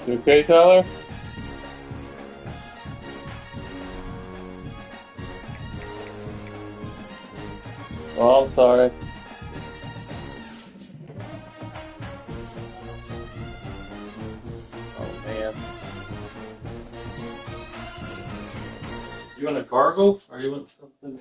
You okay, Tyler? Oh, I'm sorry. Oh, man. You want a gargle? Or you want something?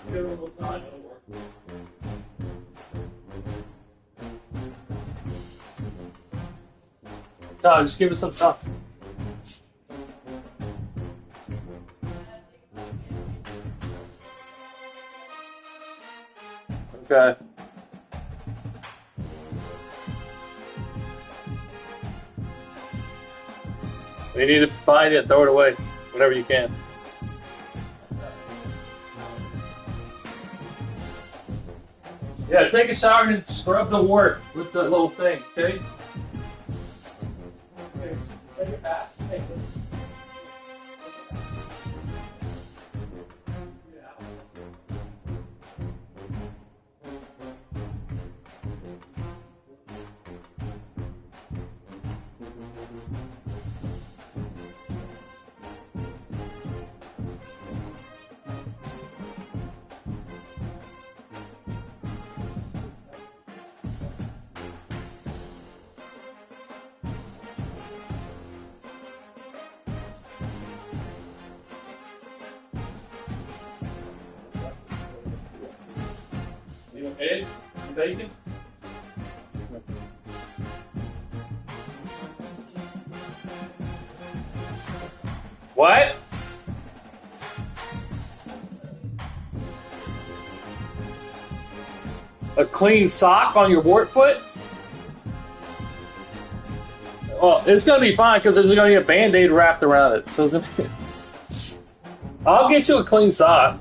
Give it a little time, it'll work. Tom, just give us some time. Okay. You need to find it, throw it away, whenever you can. Yeah, take a shower and scrub the wart with the little thing, okay? Take it back. Take it. You know, eggs and bacon. What? A clean sock on your wart foot? Well, it's gonna be fine because there's gonna be a band-aid wrapped around it. So it's gonna be... I'll get you a clean sock.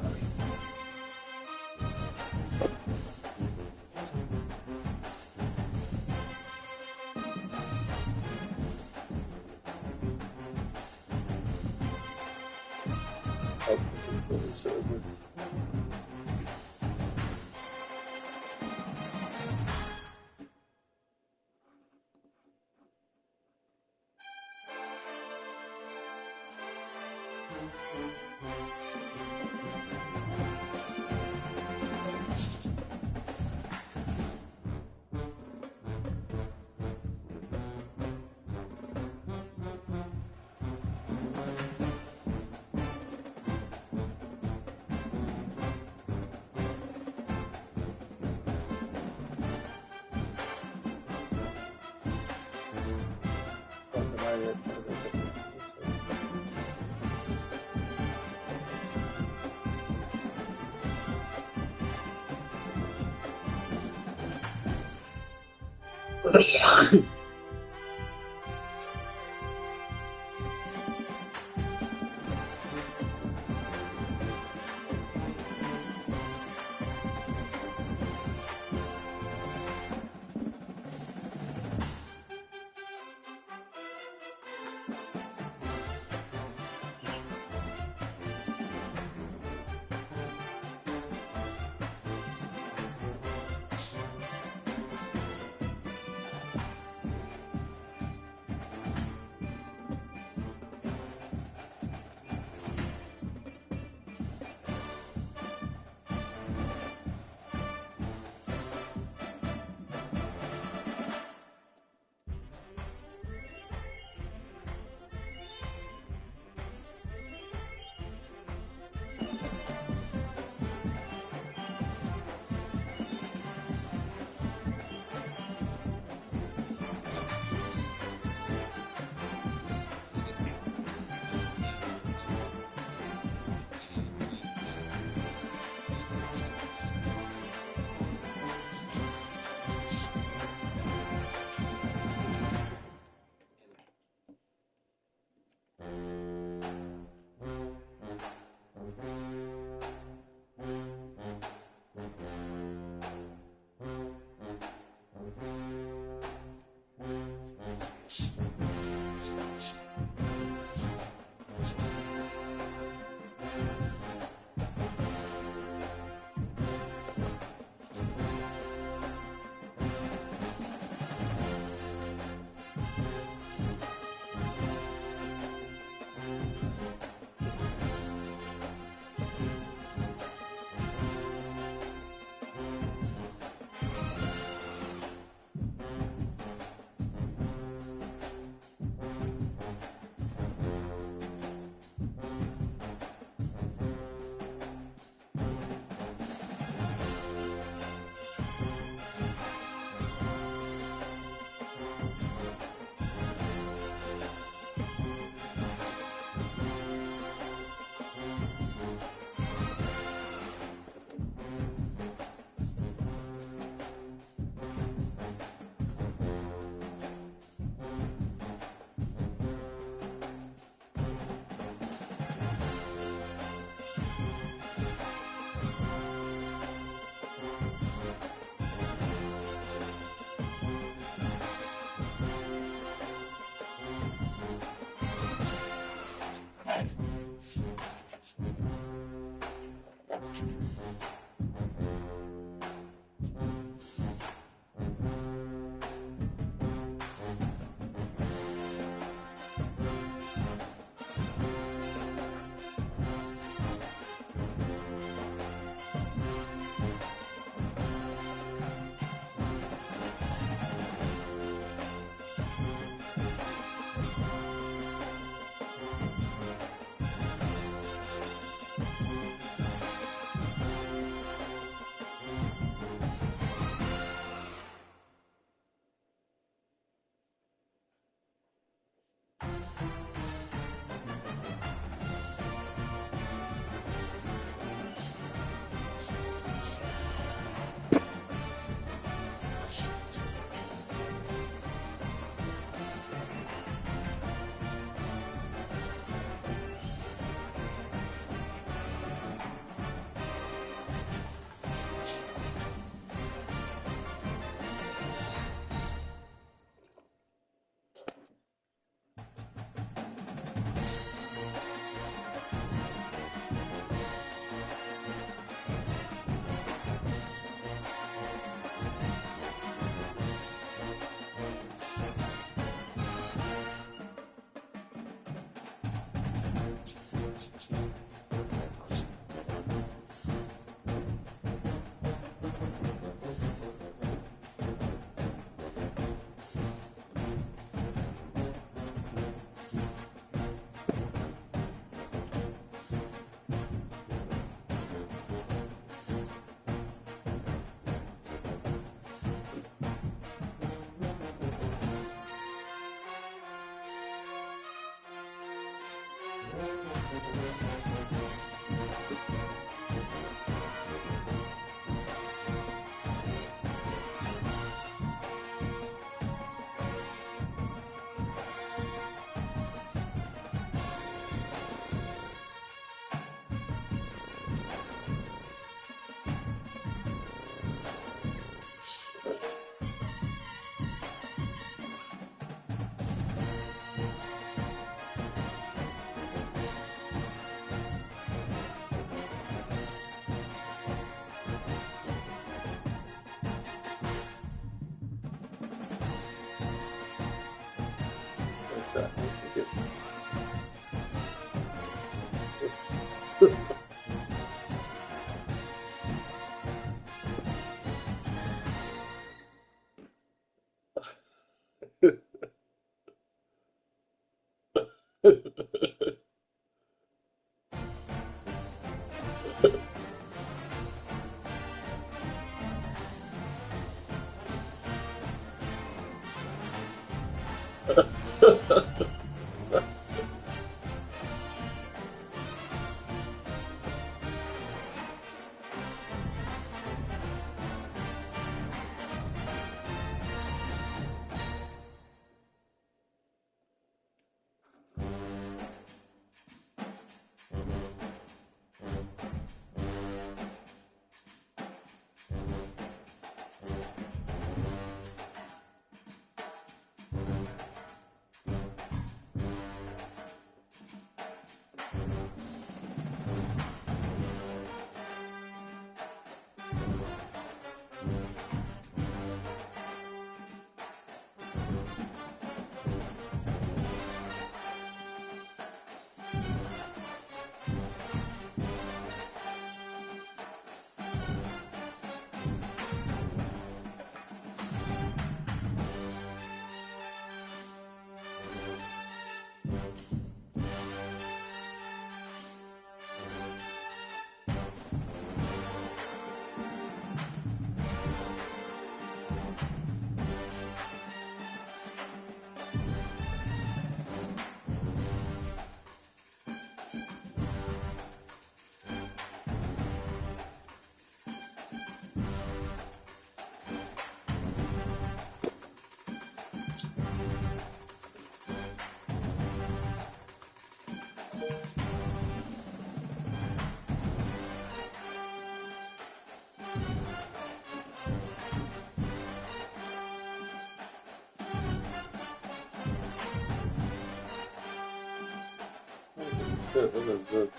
Shit, look at this.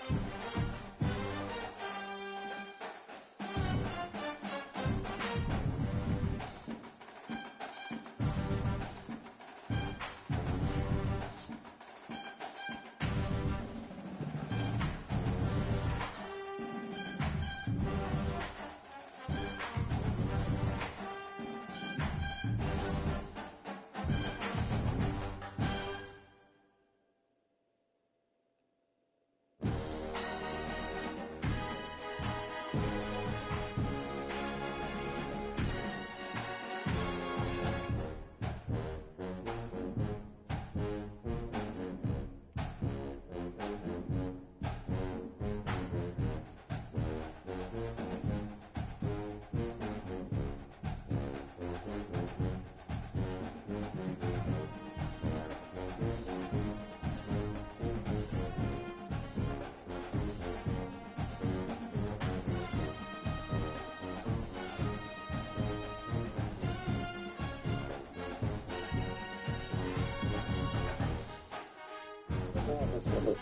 Let's have a look.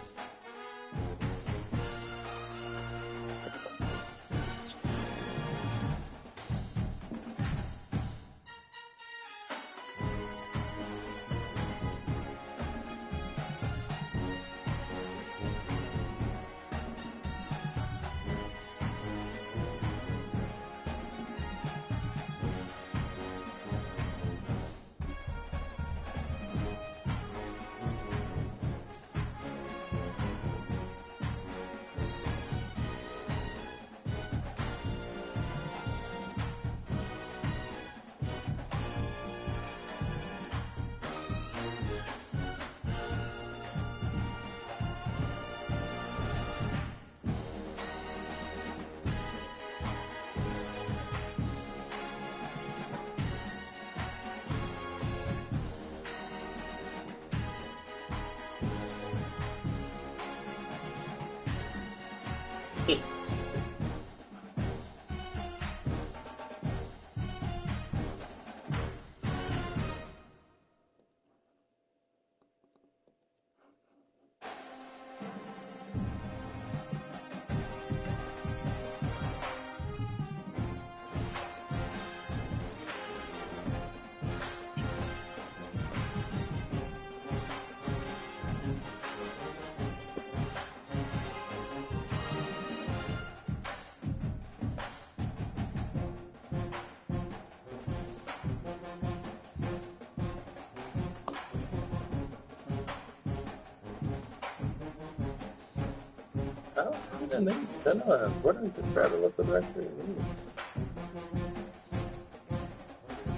I don't need a name. Send a what is the try to look the directory?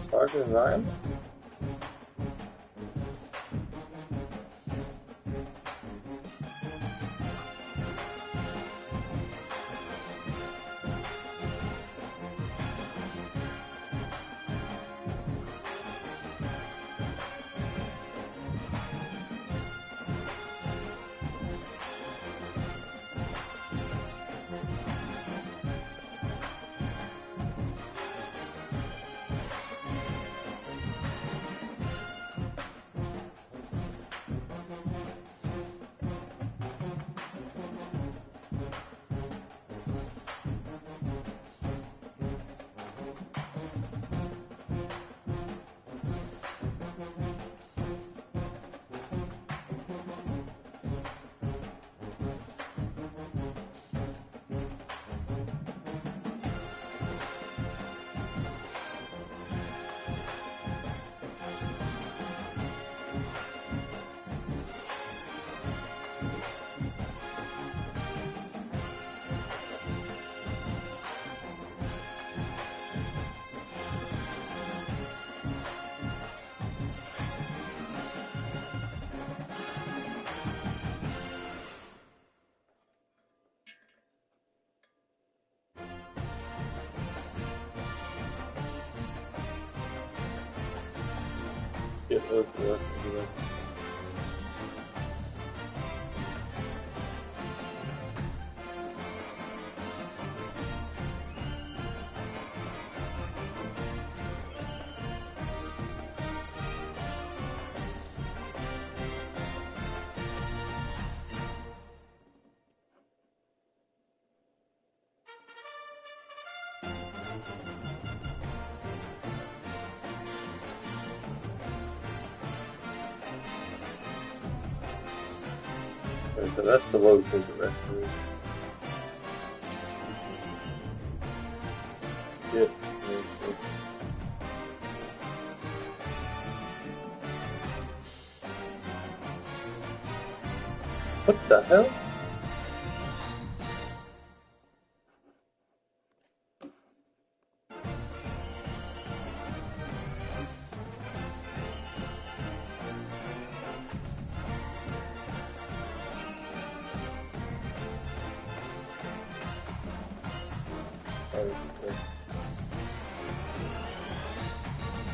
Start the environment. Get look. Okay, so that's the local directory. Yep. What the hell?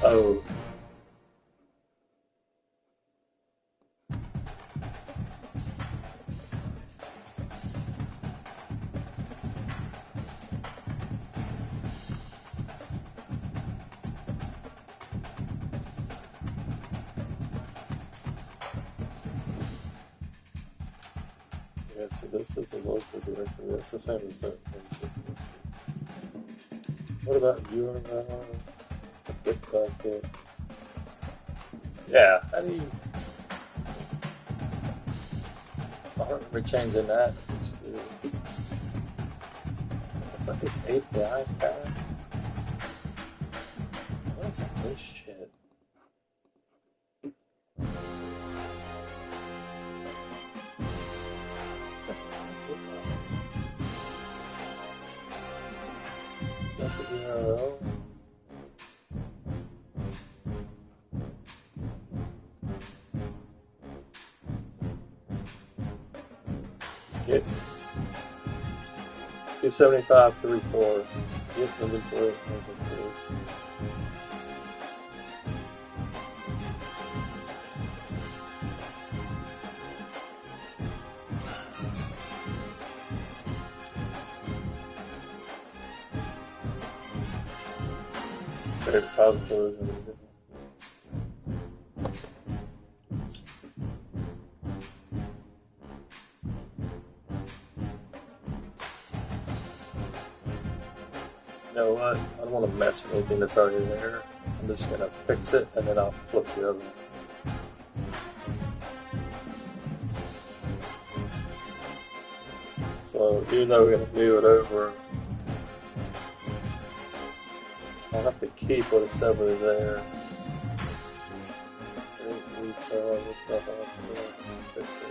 Oh. Yeah, so this is a local directory. That's the same as that. What about URL? Bitbucket. Yeah, how do you... I remember changing that to... What is API path? What is this shit? What's that? That's the URL. Get 275.34. Get inventory. Repositories. You know what? I don't want to mess with anything that's already there. I'm just going to fix it and then I'll flip the other one. So even though we're going to move it over, I'll have to keep what it's over there. All this stuff, I'll have to fix it.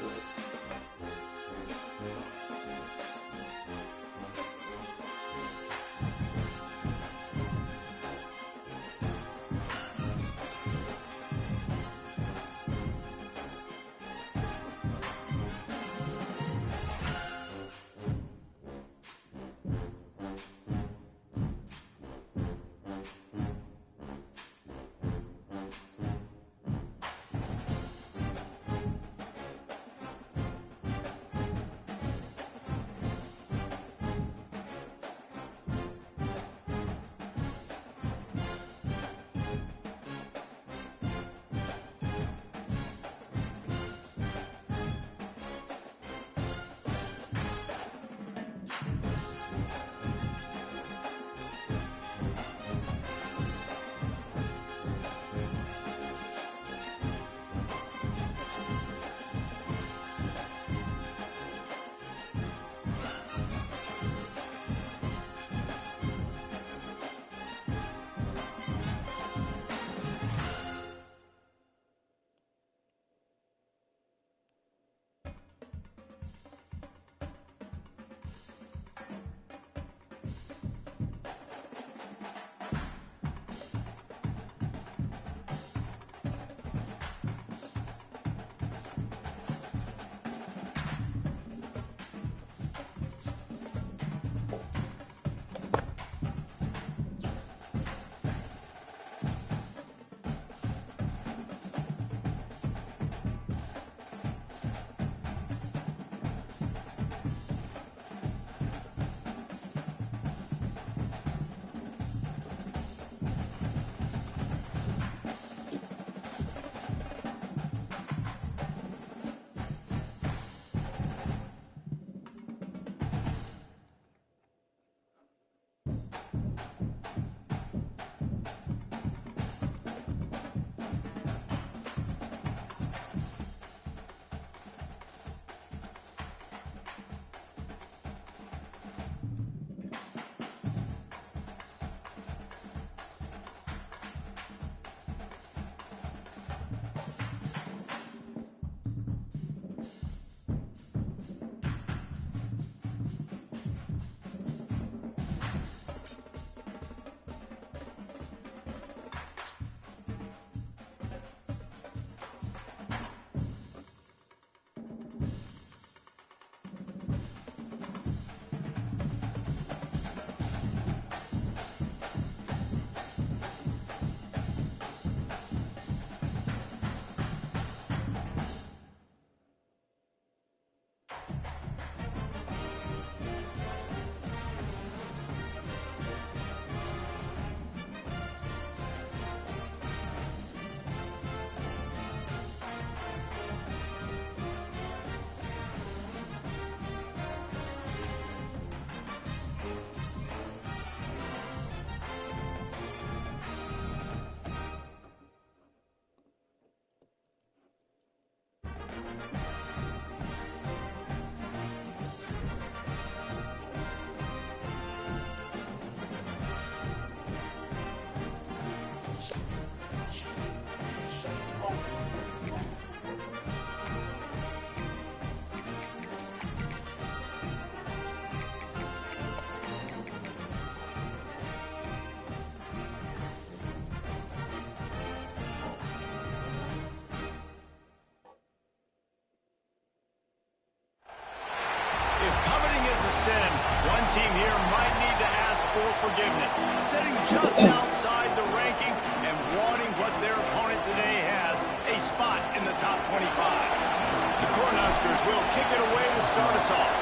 If coveting is a sin, one team here might need to ask for forgiveness. Sitting just outside the rankings and wanting what their opponent today has, a spot in the top 25. The Cornhuskers will kick it away to start us off.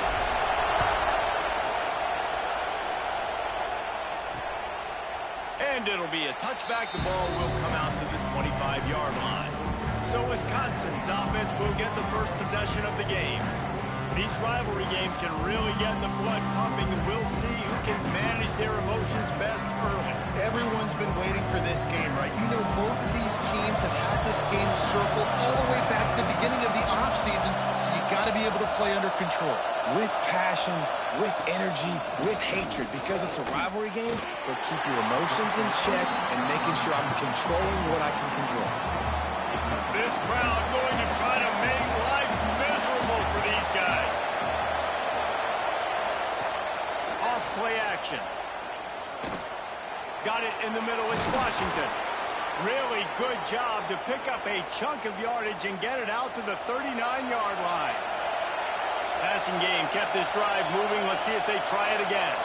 And it'll be a touchback. The ball will come out to the 25-yard line. So Wisconsin's offense will get the first possession of the game. These rivalry games can really get the blood pumping, and we'll see who can manage their emotions best early. Everyone's been waiting for this game, right? You know, both of these teams have had this game circled all the way back to the beginning of the offseason, so you got to be able to play under control. With passion, with energy, with hatred, because it's a rivalry game, but keep your emotions in check and making sure I'm controlling what I can control. This crowd going to try to make life miserable for these guys. Off play action. Got it in the middle. It's Washington. Really good job to pick up a chunk of yardage and get it out to the 39-yard line. Passing game kept this drive moving. Let's see if they try it again.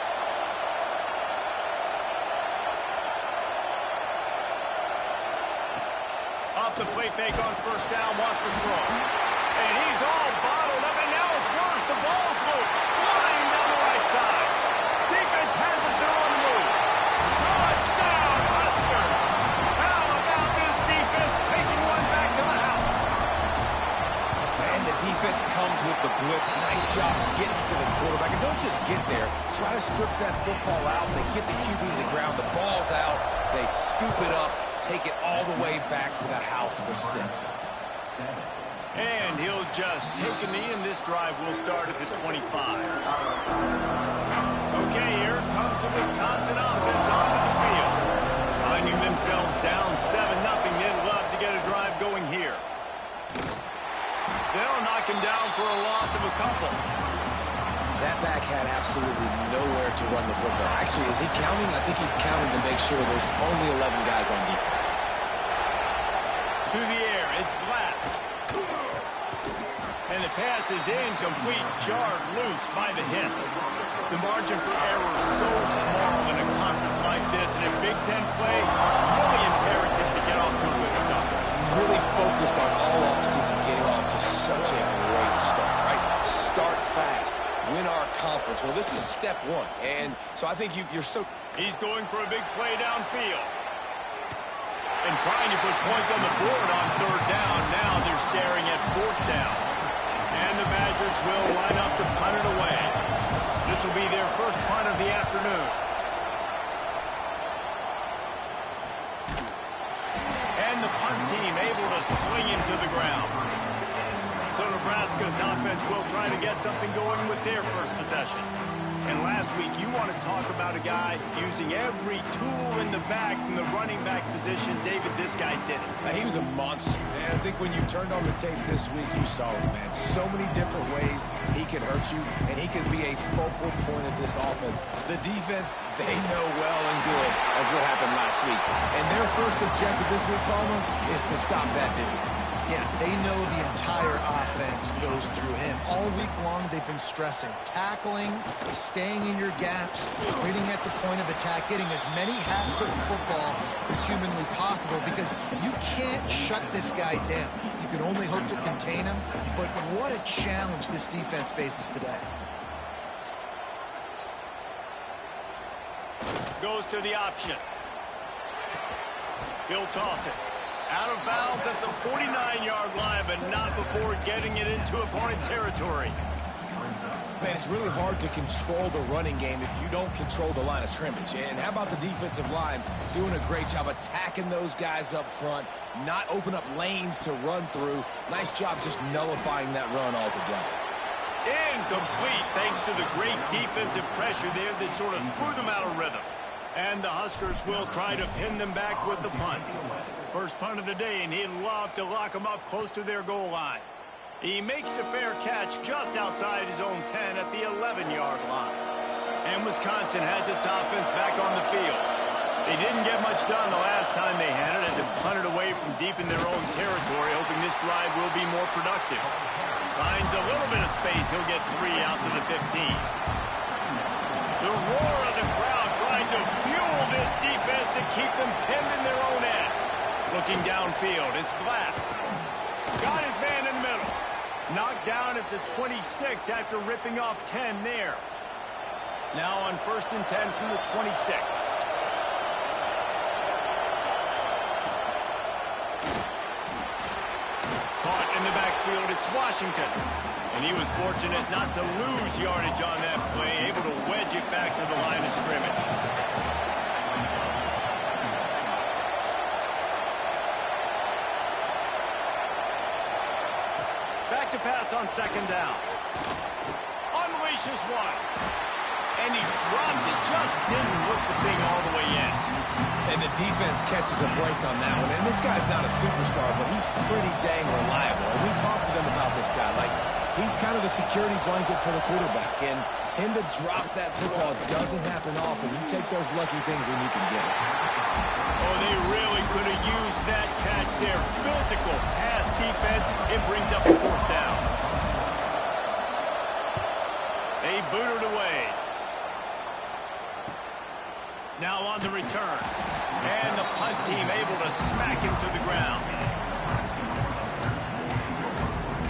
Off the play fake on first down, wants to throw. And he's all bottled up, and now it's worse. The ball's loose, flying down the right side. Defense has it, they're on the move. Touchdown, Husker! How about this defense taking one back to the house? And the defense comes with the blitz. Nice job getting to the quarterback. And don't just get there. Try to strip that football out. They get the QB to the ground. The ball's out. They scoop it up, take it all the way back to the house for 6. And he'll just take a knee, and this drive will start at the 25. Okay, here comes the Wisconsin offense onto the field. Finding themselves down 7-0, they'd love to get a drive going here. They'll knock him down for a loss of a couple. That back had absolutely nowhere to run the football. Actually, is he counting? I think he's counting to make sure there's only 11 guys on defense. To the air, it's Glass. And the pass is incomplete, jarred loose by the hit. The margin for error is so small in a conference like this, and a Big Ten play, really imperative to get off to a good start. Really focus on all offseason getting off to such a great start, right? Start fast. Win our conference. Well, this is step 1. And so I think you're so... He's going for a big play downfield. And trying to put points on the board on 3rd down. Now they're staring at 4th down. And the Badgers will line up to punt it away. This will be their first punt of the afternoon. And the punt team able to sling him to the ground. So Nebraska's offense will try to get something going with their first possession. And last week, you want to talk about a guy using every tool in the bag from the running back position. David, this guy did it. He was a monster. And I think when you turned on the tape this week, you saw it, man. So many different ways he can hurt you, and he can be a focal point of this offense. The defense, they know well and good of what happened last week. And their first objective this week, Palmer, is to stop that dude. Yeah, they know the entire offense goes through him. All week long, they've been stressing tackling, staying in your gaps, waiting at the point of attack, getting as many hats to the football as humanly possible, because you can't shut this guy down. You can only hope to contain him, but what a challenge this defense faces today. Goes to the option. He'll toss it. Out of bounds at the 49-yard line, but not before getting it into opponent territory. Man, it's really hard to control the running game if you don't control the line of scrimmage. And how about the defensive line doing a great job attacking those guys up front, not open up lanes to run through. Nice job just nullifying that run altogether. Incomplete thanks to the great defensive pressure there that sort of threw them out of rhythm. And the Huskers will try to pin them back with the punt. First punt of the day, and he'd love to lock them up close to their goal line. He makes a fair catch just outside his own 10 at the 11-yard line. And Wisconsin has its offense back on the field. They didn't get much done the last time they had it, and they punted away from deep in their own territory, hoping this drive will be more productive. Finds a little bit of space. He'll get 3 out to the 15. The roar of the crowd trying to fuel this defense to keep them pinned in their own end. Looking downfield, it's Glass. Got his man in the middle. Knocked down at the 26 after ripping off 10 there. Now on 1st and 10 from the 26. Caught in the backfield, it's Washington. And he was fortunate not to lose yardage on that play, able to wedge it back to the line of scrimmage. Back to pass on 2nd down. Unleashes one. And he dropped it, just didn't hook the thing all the way in. And the defense catches a break on that one. And this guy's not a superstar, but he's pretty dang reliable. And we talked to them about this guy. Like, he's kind of the security blanket for the quarterback. And him to drop that football doesn't happen often. You take those lucky things when you can get it. Oh, they really could have used that catch there. Physical pass defense. It brings up a 4th down. They booted away. Now on the return. And the punt team able to smack him to the ground.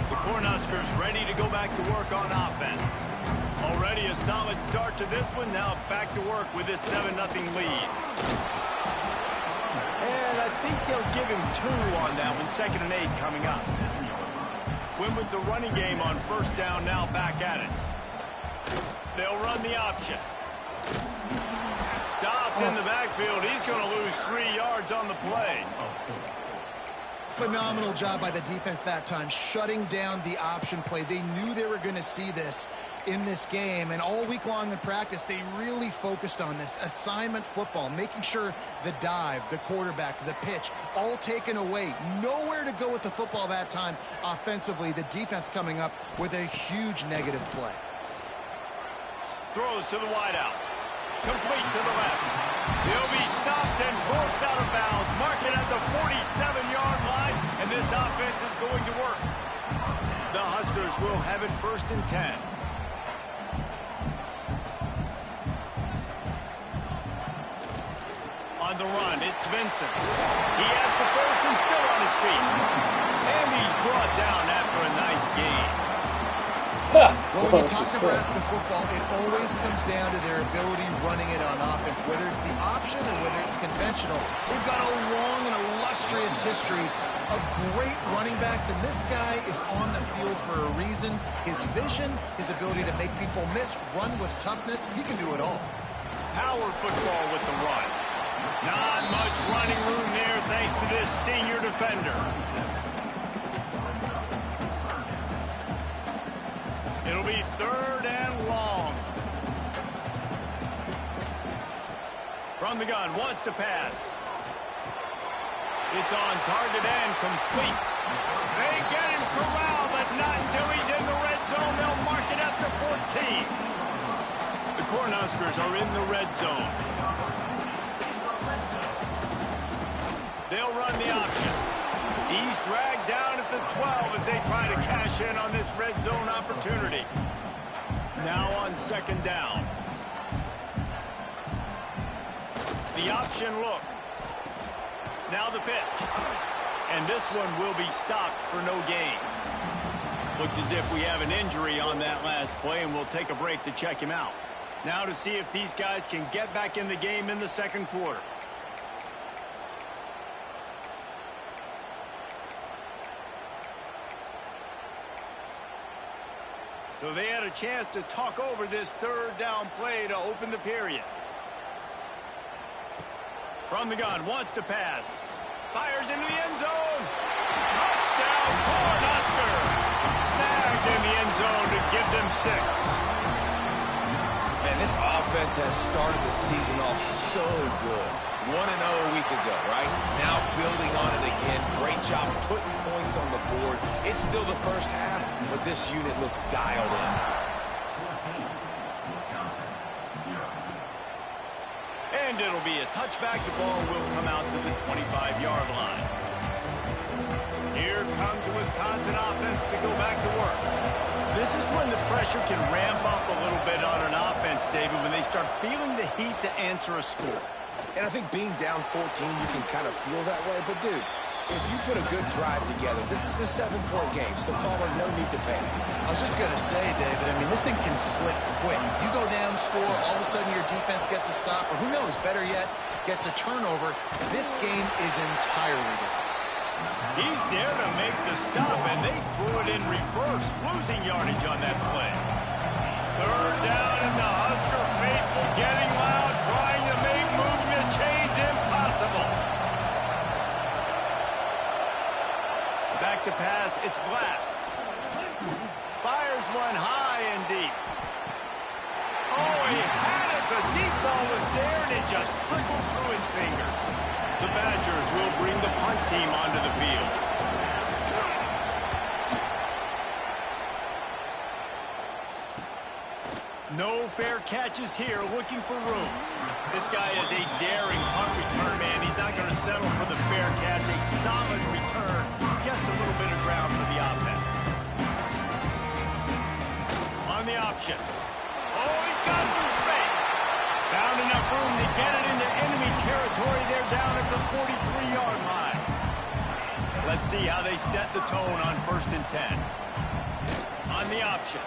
The Cornhuskers ready to go back to work on offense. Already a solid start to this one. Now back to work with this 7-0 lead. And I think they'll give him 2 on that one. 2nd and 8 coming up. Win with the running game on 1st down, now back at it. They'll run the option. Stopped in the backfield. He's going to lose 3 yards on the play. Phenomenal job by the defense that time, shutting down the option play. They knew they were going to see this in this game, and all week long in practice, they really focused on this assignment football, making sure the dive, the quarterback, the pitch, all taken away. Nowhere to go with the football that time offensively. The defense coming up with a huge negative play. Throws to the wideout. Complete to the left. He'll be stopped and forced out of bounds. Mark it at the 47-yard line, and this offense is going to work. The Huskers will have it 1st and 10. On the run, it's Vincent. He has the first and still on his feet. And he's brought down after a nice game. Well, when you talk Nebraska football, it always comes down to their ability running it on offense, whether it's the option or whether it's conventional. They've got a long and illustrious history of great running backs, and this guy is on the field for a reason. His vision, his ability to make people miss, run with toughness, he can do it all. Power football with the run. Not much running room there thanks to this senior defender. It'll be 3rd and long. From the gun, wants to pass. It's on target and complete. They get him corralled, but not until he's in the red zone. They'll mark it at the 14. The Cornhuskers are in the red zone. They'll run the option. He's dragged down at the 12 as they try to cash in on this red zone opportunity. Now on 2nd down. The option look. Now the pitch. And this one will be stopped for no gain. Looks as if we have an injury on that last play, and we'll take a break to check him out. Now to see if these guys can get back in the game in the 2nd quarter. So they had a chance to talk over this third down play to open the period. From the gun, wants to pass. Fires into the end zone. Touchdown, Cornhusker. Snagged in the end zone to give them 6. Man, this offense has started the season off so good. 1-0 a week ago, right? Now building on it again. Great job putting points on the board. It's still the first half, but this unit looks dialed in. And it'll be a touchback. The ball will come out to the 25-yard line. Here comes the Wisconsin offense to go back to work. This is when the pressure can ramp up a little bit on an offense, David, when they start feeling the heat to answer a score. And I think being down 14, you can kind of feel that way. But, dude, if you put a good drive together, this is a 7-point game, so Palmer, no need to panic. I was just going to say, David, I mean, this thing can flip quick. You go down, score, all of a sudden your defense gets a stop, or who knows, better yet, gets a turnover. This game is entirely different. He's there to make the stop, and they threw it in reverse, losing yardage on that play. Third down, and the Husker faithful getting loud, trying to make moving the chains impossible. Back to pass, it's Glass. Fires one high and deep. Oh, he had it. The deep ball was there, and it just trickled through his fingers. The Badgers will bring the punt team onto the field. No fair catches here, looking for room. This guy is a daring punt return man. He's not going to settle for the fair catch. A solid return. Gets a little bit of ground for the offense. On the option. Oh, he's got some space. Found enough room to get it into enemy territory. They're down at the 43-yard line. Let's see how they set the tone on 1st and 10. On the option.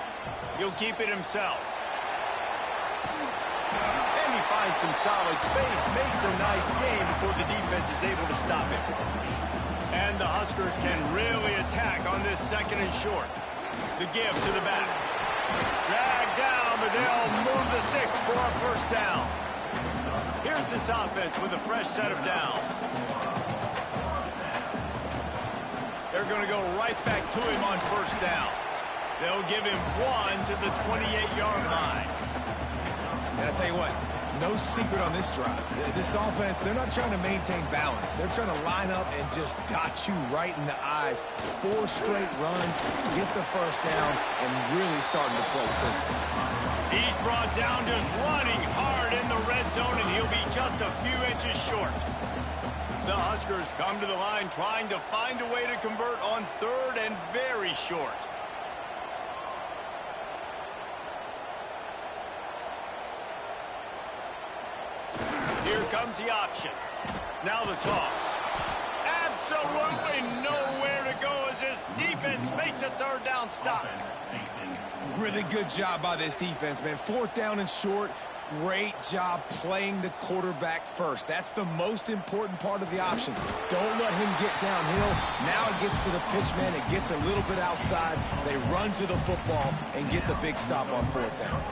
He'll keep it himself. And he finds some solid space, makes a nice game before the defense is able to stop him. And the Huskers can really attack on this 2nd and short. The give to the back. Dragged down, but they'll move the sticks for a 1st down. Here's this offense with a fresh set of downs. They're going to go right back to him on 1st down. They'll give him 1 to the 28-yard line. And I tell you what, no secret on this drive. This offense, they're not trying to maintain balance. They're trying to line up and just dot you right in the eyes. 4 straight runs, get the 1st down, and really starting to play physical. He's brought down just running hard in the red zone, and he'll be just a few inches short. The Huskers come to the line trying to find a way to convert on 3rd and very short. Here comes the option. Now the toss. Absolutely nowhere to go as this defense makes a 3rd down stop. Really good job by this defense, man. 4th down and short. Great job playing the quarterback first. That's the most important part of the option. Don't let him get downhill. Now it gets to the pitch man. It gets a little bit outside. They run to the football and get the big stop on 4th down.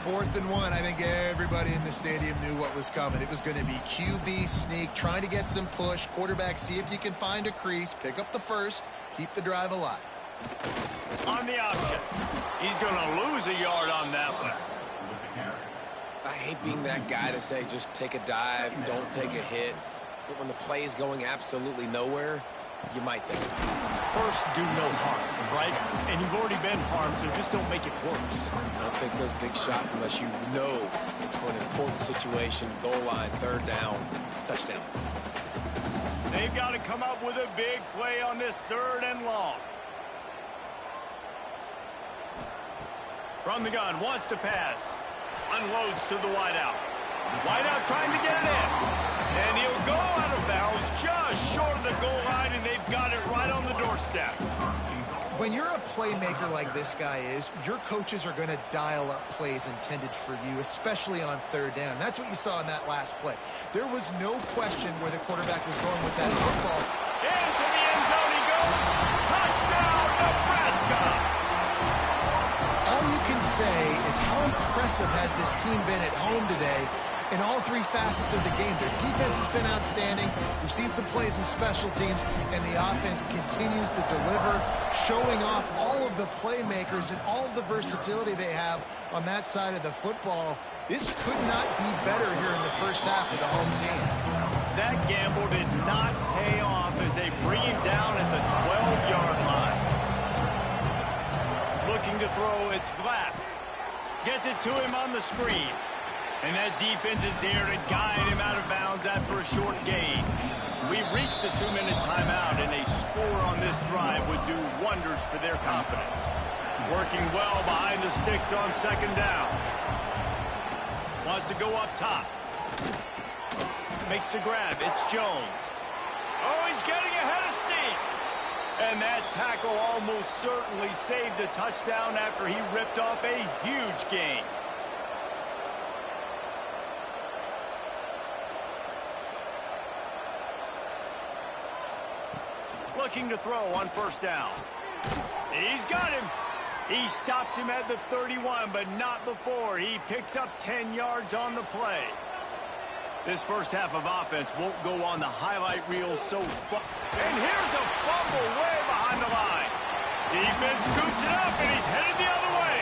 4th and 1, I think everybody in the stadium knew what was coming. It was going to be QB sneak, trying to get some push. Quarterback, see if you can find a crease. Pick up the 1st. Keep the drive alive. On the option. He's going to lose a yard on that one. I hate being that guy to say just take a dive, don't take a hit. But when the play is going absolutely nowhere, you might think about it. First, do no harm, right? And you've already been harmed, so just don't make it worse. Don't take those big shots unless you know it's for an important situation, goal line, 3rd down, touchdown. They've got to come up with a big play on this 3rd and long. From the gun, wants to pass. Unloads to the wideout. Wideout trying to get it in. And he'll go out of bounds just short of the goal line, and they've got it right on the doorstep. When you're a playmaker like this guy is, your coaches are going to dial up plays intended for you, especially on 3rd down. That's what you saw in that last play. There was no question where the quarterback was going with that football. Into the end zone he goes. Touchdown, Nebraska! impressive has this team been at home today in all three facets of the game? Their defense has been outstanding. We've seen some plays in special teams, and the offense continues to deliver, showing off all of the playmakers and all of the versatility they have on that side of the football. This could not be better here in the first half of the home team. That gamble did not pay off as they bring him down at the 12-yard line. Looking to throw, it's Glass. Gets it to him on the screen. And that defense is there to guide him out of bounds after a short gain. We've reached the 2-minute timeout, and a score on this drive would do wonders for their confidence. Working well behind the sticks on second down. Wants to go up top. Makes the grab. It's Jones. Oh, he's getting ahead of steam. And that tackle almost certainly saved a touchdown after he ripped off a huge gain. Looking to throw on first down. He's got him. He stops him at the 31, but not before. He picks up 10 yards on the play. This first half of offense won't go on the highlight reel so far. And here's a fumble way behind the line. Defense scoops it up, and he's headed the other way.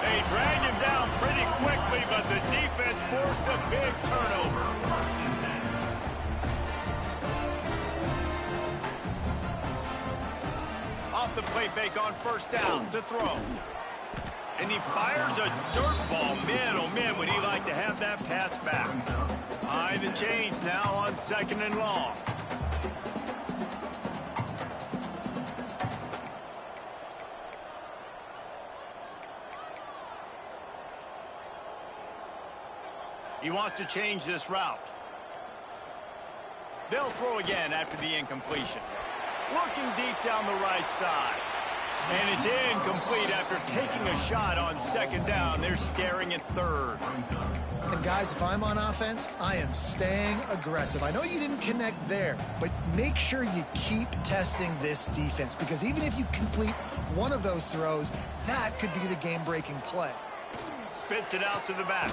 They drag him down pretty quickly, but the defense forced a big turnover. Off the play fake on first down to throw. And he fires a dirt ball. Man, oh man, would he like to have that pass back. Behind the chains now on second and long. He wants to change this route. They'll throw again after the incompletion. Looking deep down the right side. And it's incomplete after taking a shot on second down. They're staring at third. And guys, if I'm on offense, I am staying aggressive. I know you didn't connect there, but make sure you keep testing this defense, because even if you complete one of those throws, that could be the game-breaking play. Spits it out to the back.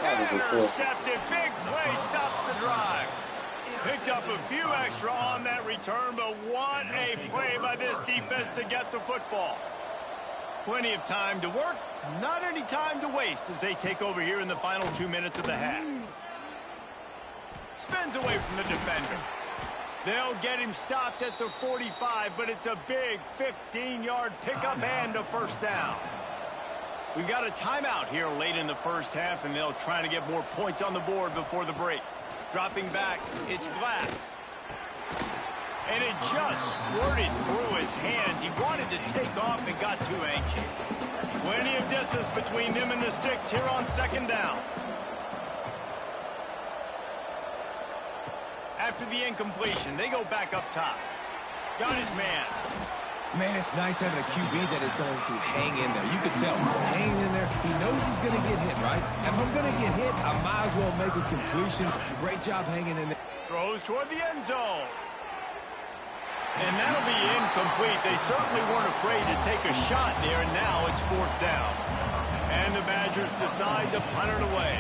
Intercepted. Big play stops the drive. Picked up a few extra on that return, but what a play by this defense to get the football. Plenty of time to work, not any time to waste as they take over here in the final 2 minutes of the half. Spins away from the defender. They'll get him stopped at the 45, but it's a big 15-yard pickup and a first down. We've got a timeout here late in the first half, and they'll try to get more points on the board before the break. Dropping back, it's Glass. And it just squirted through his hands. He wanted to take off and got too anxious. Plenty of distance between him and the sticks here on second down. After the incompletion, they go back up top. Got his man. Man, it's nice having a QB that is going to hang in there. You can tell, hanging in there. He knows he's going to get hit, right? If I'm going to get hit, I might as well make a completion. Great job hanging in there. Throws toward the end zone. And that'll be incomplete. They certainly weren't afraid to take a shot there, and now it's fourth down. And the Badgers decide to punt it away.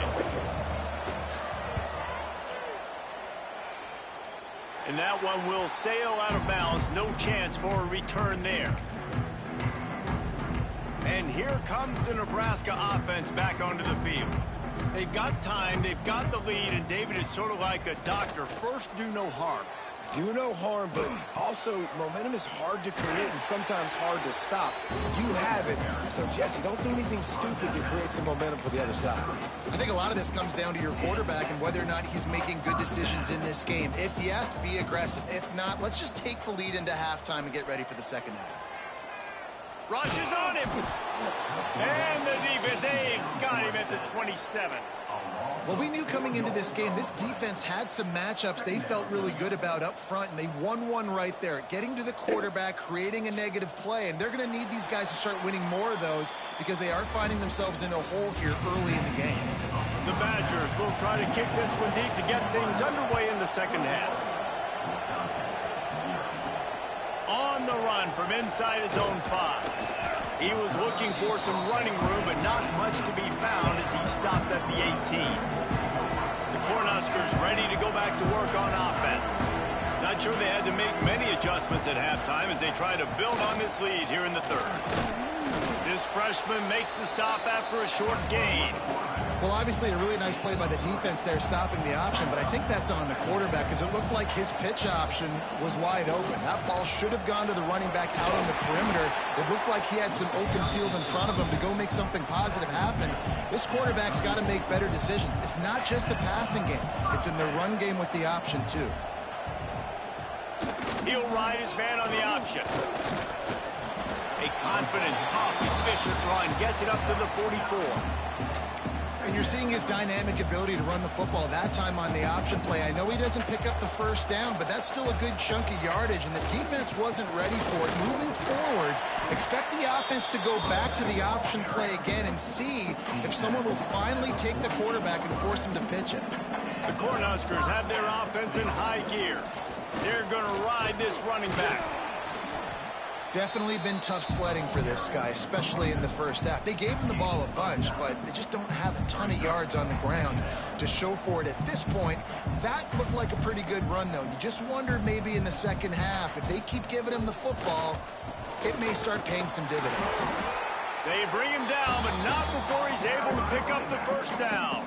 And that one will sail out of bounds. No chance for a return there. And here comes the Nebraska offense back onto the field. They've got time, they've got the lead, and David, it's sort of like a doctor. First, do no harm. Do no harm, but also momentum is hard to create and sometimes hard to stop. You have it. So, Jesse, don't do anything stupid to create some momentum for the other side. I think a lot of this comes down to your quarterback and whether or not he's making good decisions in this game. If yes, be aggressive. If not, let's just take the lead into halftime and get ready for the second half. Rushes on him. And the defense, they've got him at the 27. Well, we knew coming into this game, this defense had some matchups they felt really good about up front, and they won one right there. Getting to the quarterback, creating a negative play, and they're going to need these guys to start winning more of those because they are finding themselves in a hole here early in the game. The Badgers will try to kick this one deep to get things underway in the second half. On the run from inside his own 5. He was looking for some running room, but not much to be found as he stopped at the 18. The Cornhuskers ready to go back to work on offense. Not sure they had to make many adjustments at halftime as they try to build on this lead here in the third. This freshman makes the stop after a short gain. Well, obviously a really nice play by the defense there stopping the option, but I think that's on the quarterback because it looked like his pitch option was wide open. That ball should have gone to the running back out on the perimeter. It looked like he had some open field in front of him to go make something positive happen. This quarterback's got to make better decisions. It's not just the passing game. It's in the run game with the option, too. He'll ride his man on the option. A confident, tough, efficient run gets it up to the 44. And you're seeing his dynamic ability to run the football that time on the option play. I know he doesn't pick up the first down, but that's still a good chunk of yardage, and the defense wasn't ready for it. Moving forward, expect the offense to go back to the option play again and see if someone will finally take the quarterback and force him to pitch it. The Cornhuskers have their offense in high gear. They're going to ride this running back. Definitely been tough sledding for this guy, especially in the first half. They gave him the ball a bunch, but they just don't have a ton of yards on the ground to show for it at this point. That looked like a pretty good run, though. You just wondered maybe in the second half, if they keep giving him the football, it may start paying some dividends. They bring him down, but not before he's able to pick up the first down.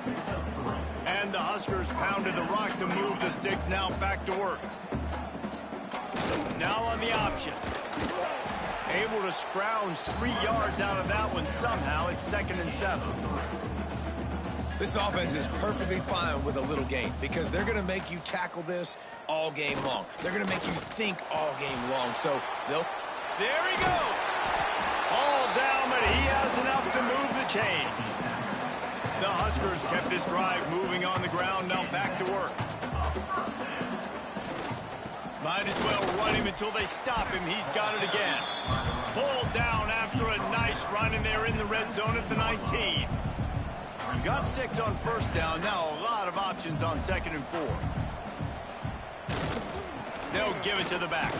And the Huskers pounded the rock to move the sticks, now back to work. Now on the option. Able to scrounge 3 yards out of that one somehow. It's 2nd and 7. This offense is perfectly fine with a little game because they're going to make you tackle this all game long. They're going to make you think all game long. So they'll... There he goes. All down, but he has enough to move the chains. The Huskers kept this drive moving on the ground. Now back to work. Might as well run him until they stop him. He's got it again. Pulled down after a nice run, and they're in the red zone at the 19. Got 6 on first down. Now a lot of options on 2nd and 4. They'll give it to the back.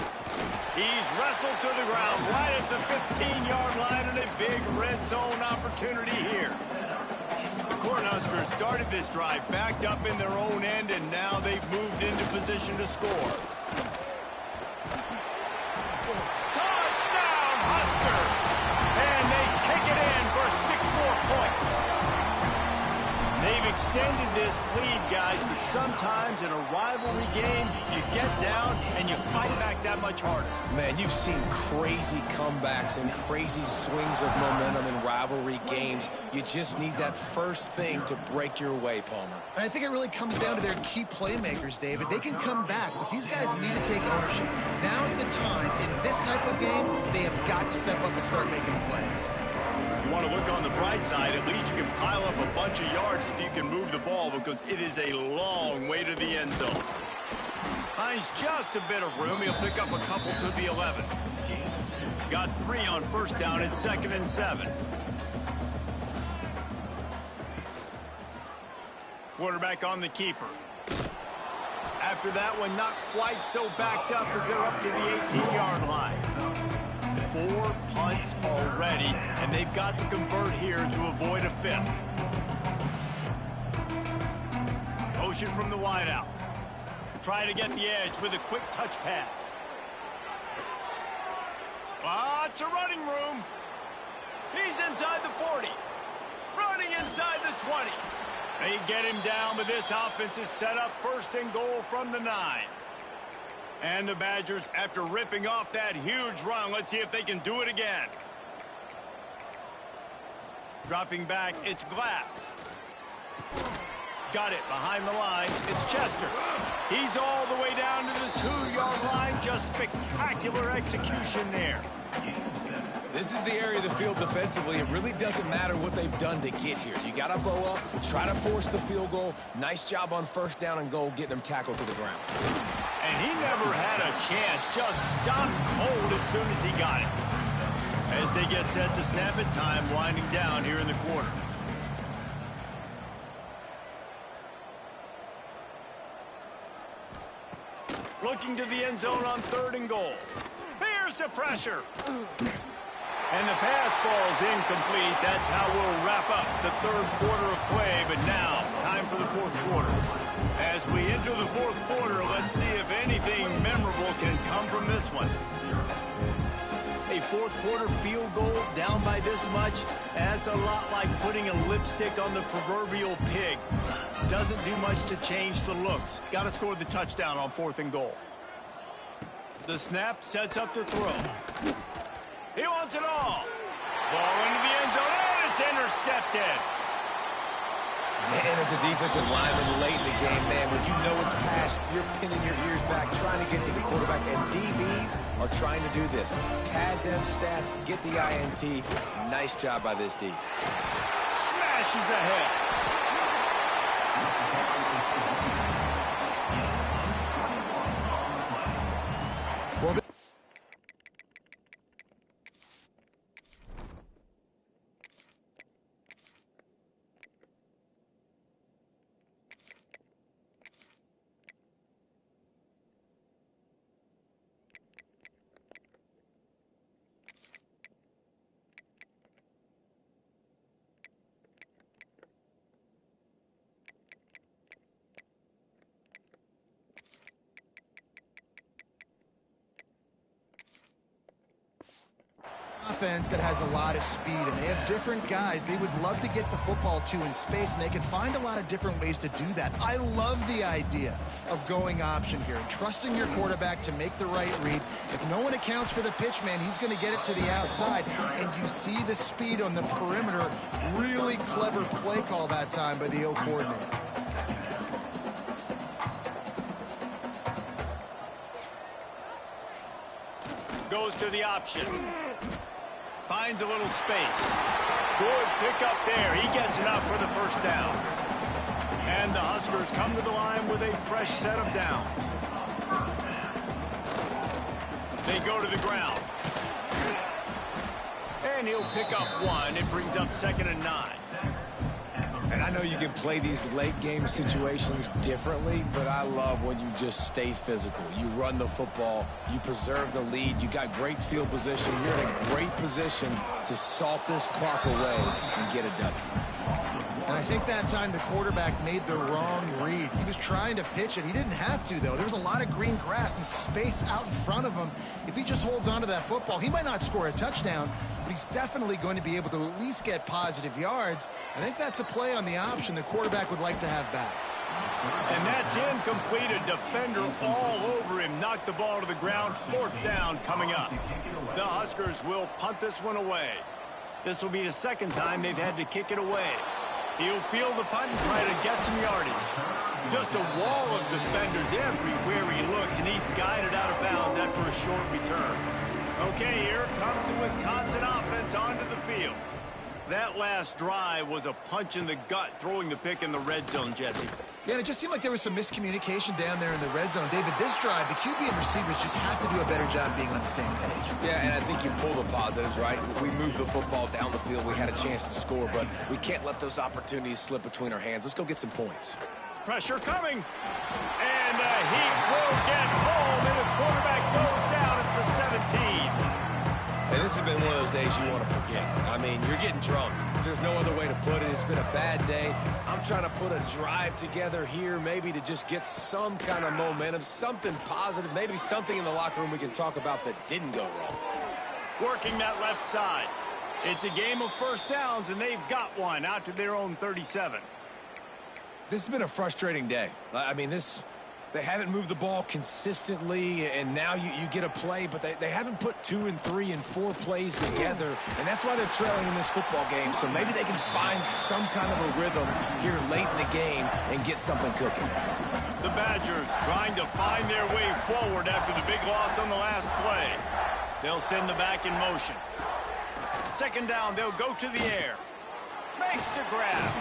He's wrestled to the ground right at the 15-yard line, and a big red zone opportunity here. The Cornhuskers started this drive backed up in their own end, and now they've moved into position to score. Touchdown, Husker! And they take it in for 6 more points. They've extended this lead, guys, but sometimes in a rivalry game, you get down and you fight back that much harder. Man, you've seen crazy comebacks and crazy swings of momentum in rivalry games. You just need that first thing to break your way, Palmer. And I think it really comes down to their key playmakers, David. They can come back, but these guys need to take ownership. Now's the time. In this type of game, they have got to step up and start making plays. If you want to look on the bright side, at least you can pile up a bunch of yards if you can move the ball, because it is a long way to the end zone. Finds just a bit of room. He'll pick up a couple to the 11. Got 3 on first down at 2nd and 7. Quarterback on the keeper. After that one, not quite so backed up as they're up to the 18-yard line. 4 punts already, and they've got to convert here to avoid a 5th. Motion from the wideout. Try to get the edge with a quick touch pass. Lots of running room. He's inside the 40. Running inside the 20. They get him down, but this offense is set up 1st and goal from the 9. And the Badgers, after ripping off that huge run, let's see if they can do it again. Dropping back, it's Glass. Got it behind the line. It's Chester. He's all the way down to the 2-yard line. Just spectacular execution there. This is the area of the field defensively. It really doesn't matter what they've done to get here. You got to bow up, try to force the field goal. Nice job on 1st down and goal, getting them tackled to the ground. And he never had a chance. Just stopped cold as soon as he got it. As they get set to snap it, time winding down here in the quarter. Looking to the end zone on 3rd and goal. Here's the pressure. And the pass falls incomplete. That's how we'll wrap up the third quarter of play. But now, time for the fourth quarter. As we enter the fourth quarter, let's see if anything memorable can come from this one. A fourth quarter field goal down by this much, that's a lot like putting a lipstick on the proverbial pig. Doesn't do much to change the looks. Got to score the touchdown on 4th and goal. The snap sets up the throw. He wants it all. Ball into the end zone, and it's intercepted. Man, as a defensive lineman late in the game, man, when you know it's passed, you're pinning your ears back, trying to get to the quarterback, and DBs are trying to do this. Pad them stats, get the INT. Nice job by this D. Smashes ahead. Offense that has a lot of speed, and they have different guys they would love to get the football to in space, and they can find a lot of different ways to do that. I love the idea of going option here and trusting your quarterback to make the right read. If no one accounts for the pitch, man, he's going to get it to the outside, and you see the speed on the perimeter. Really clever play call that time by the O coordinator. Goes to the option. Finds a little space. Good pickup there. He gets enough for the first down. And the Huskers come to the line with a fresh set of downs. They go to the ground. And he'll pick up one. It brings up 2nd and 9. And I know you can play these late game situations differently, but I love when you just stay physical. You run the football, you preserve the lead, you got great field position, you're in a great position to salt this clock away and get a W. And I think that time the quarterback made the wrong read. He was trying to pitch it. He didn't have to, though. There was a lot of green grass and space out in front of him. If he just holds on to that football, he might not score a touchdown, but he's definitely going to be able to at least get positive yards. I think that's a play on the option the quarterback would like to have back. And that's incomplete. A defender all over him. Knocked the ball to the ground. 4th down coming up. The Huskers will punt this one away. This will be the 2nd time they've had to kick it away. He'll field the punt and try to get some yardage. Just a wall of defenders everywhere he looks, and he's guided out of bounds after a short return. Okay, here comes the Wisconsin offense onto the field. That last drive was a punch in the gut, throwing the pick in the red zone, Jesse. Yeah, and it just seemed like there was some miscommunication down there in the red zone. David, this drive, the QB and receivers just have to do a better job being on the same page. Yeah, and I think you pull the positives, right? We moved the football down the field. We had a chance to score, but we can't let those opportunities slip between our hands. Let's go get some points. Pressure coming. And he will get home, and the quarterback goes down at the 17. And this has been one of those days you want to forget. I mean, you're getting drunk. There's no other way to put it. It's been a bad day. I'm trying to put a drive together here, maybe to just get some kind of momentum, something positive, maybe something in the locker room we can talk about that didn't go wrong. Working that left side. It's a game of first downs, and they've got one out to their own 37. This has been a frustrating day. I mean, they haven't moved the ball consistently, and now you get a play, but they haven't put 2 and 3 and 4 plays together, and that's why they're trailing in this football game. So maybe they can find some kind of a rhythm here late in the game and get something cooking. The Badgers trying to find their way forward after the big loss on the last play. They'll send the back in motion. 2nd down, they'll go to the air. Makes the grab.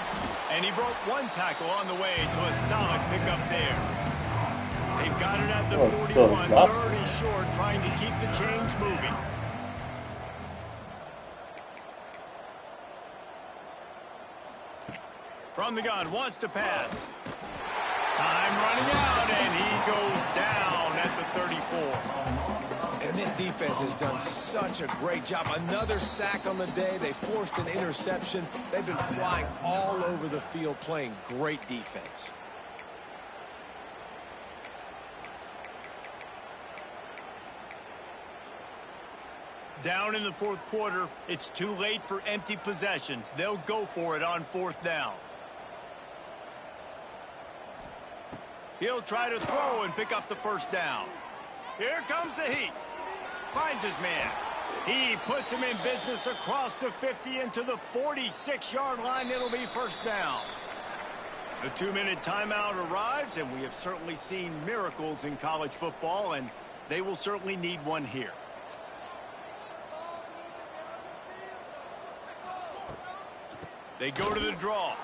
And he broke one tackle on the way to a solid pickup there. They've got it at the 41, 3rd and short, trying to keep the chains moving. From the gun, wants to pass. Time running out, and he goes down at the 34. And this defense has done such a great job. Another sack on the day. They forced an interception. They've been flying all over the field, playing great defense. Down in the fourth quarter, it's too late for empty possessions. They'll go for it on fourth down. He'll try to throw and pick up the first down. Here comes the heat. Finds his man. He puts him in business across the 50 into the 46-yard line. It'll be first down. The 2-minute timeout arrives, and we have certainly seen miracles in college football, and they will certainly need one here. They go to the draw.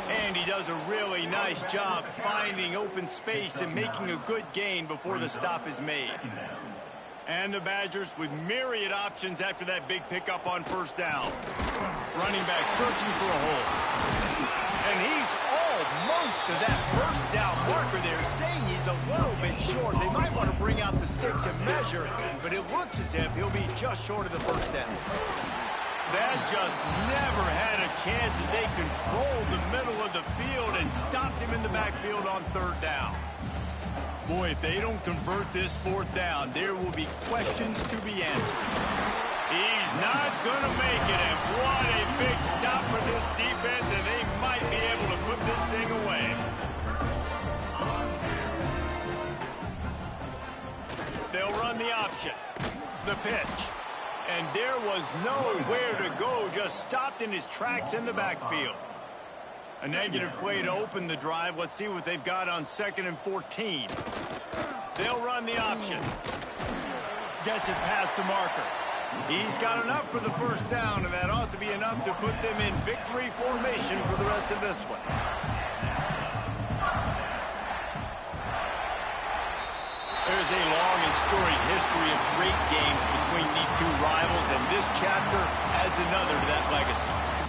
And he does a really nice job finding open space and making a good gain before the stop is made. And the Badgers with myriad options after that big pickup on first down. Running back searching for a hole. And he's almost to that first down marker there, saying he's a little bit short. They might want to bring out the sticks and measure, but it looks as if he'll be just short of the first down. That just never had a chance as they controlled the middle of the field and stopped him in the backfield on third down. Boy, if they don't convert this fourth down, there will be questions to be answered. He's not going to make it, and what a big stop for this defense, and they might be able to put this thing away. They'll run the option. The pitch. And there was nowhere to go, just stopped in his tracks in the backfield. A negative play to open the drive. Let's see what they've got on 2nd and 14. They'll run the option. Gets it past the marker. He's got enough for the first down, and that ought to be enough to put them in victory formation for the rest of this one. There's a long and storied history of great games between these two rivals, and this chapter adds another to that legacy.